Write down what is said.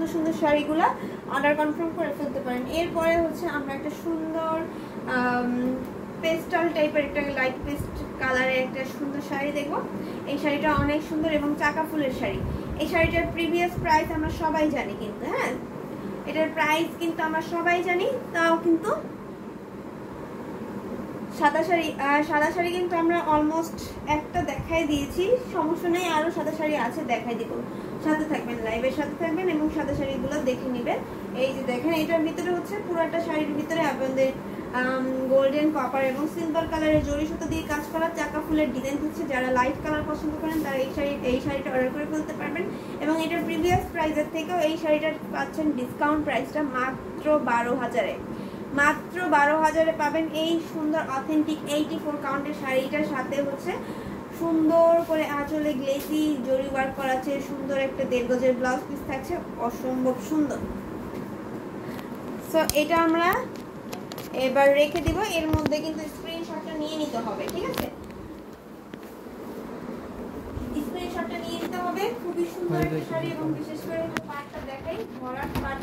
সুন্দর সুন্দর শাড়িগুলো অর্ডার কনফার্ম করে ফেলতে পারেন। এরপরে হচ্ছে আমরা একটা সুন্দর পেস্টাল টাইপের একটা লাইট পেস্ট কালারের একটা সুন্দর শাড়ি দেখবো। এই শাড়িটা অনেক সুন্দর এবং চাকা ফুলের শাড়ি। এই শাড়িটার প্রিভিয়াস প্রাইস আমরা সবাই জানি কিন্তু, হ্যাঁ এটার প্রাইস কিন্তু আমরা সবাই জানি, তাও কিন্তু সাদা শাড়ি কিন্তু আমরা অলমোস্ট একটা দেখাই দিয়েছি, সমস্যা নেই, আরো সাদা শাড়ি আছে দেখাই দিব। সাথে থাকবেন, লাইভের সাথে থাকবেন এবং সাদা শাড়িগুলো দেখে নেবেন। এই যে দেখেন এটার ভিতরে হচ্ছে পুরোটা শাড়ির ভিতরে আপনাদের গোল্ডেন কপার এবং সিলভার কালারের জরি সুতো দিয়ে কাজ করা চাকা ফুলের ডিজাইন হচ্ছে। যারা লাইট কালার পছন্দ করেন তারা এই শাড়িটা অর্ডার করে ফেলতে পারবেন। এবং এটার প্রিভিয়াস প্রাইসের থেকেও এই শাড়িটা পাচ্ছেন ডিসকাউন্ট প্রাইসটা মাত্র 12,000-এ। মাত্র 12,000-এ পাবেন এই সুন্দর অথেন্টিক 84 কাউন্টের শাড়িটার সাথে হচ্ছে সুন্দর করে আঁচলে গ্লেসি জরি ওয়ার্ক করা আছে, সুন্দর একটা 1.5 গজের ব্লাউজ পিস থাকছে, অসম্ভব সুন্দর। সো এটা আমরা এবার রেখে দিব, এর মধ্যে কিন্তু স্ক্রিনশটটা নিয়ে নিতে হবে, ঠিক আছে? স্ক্রিনশটটা নিয়ে নিতে হবে। খুবই সুন্দর একটা শাড়ি এবং বিশেষ করে পাটটা দেখাই, ভরাট পাট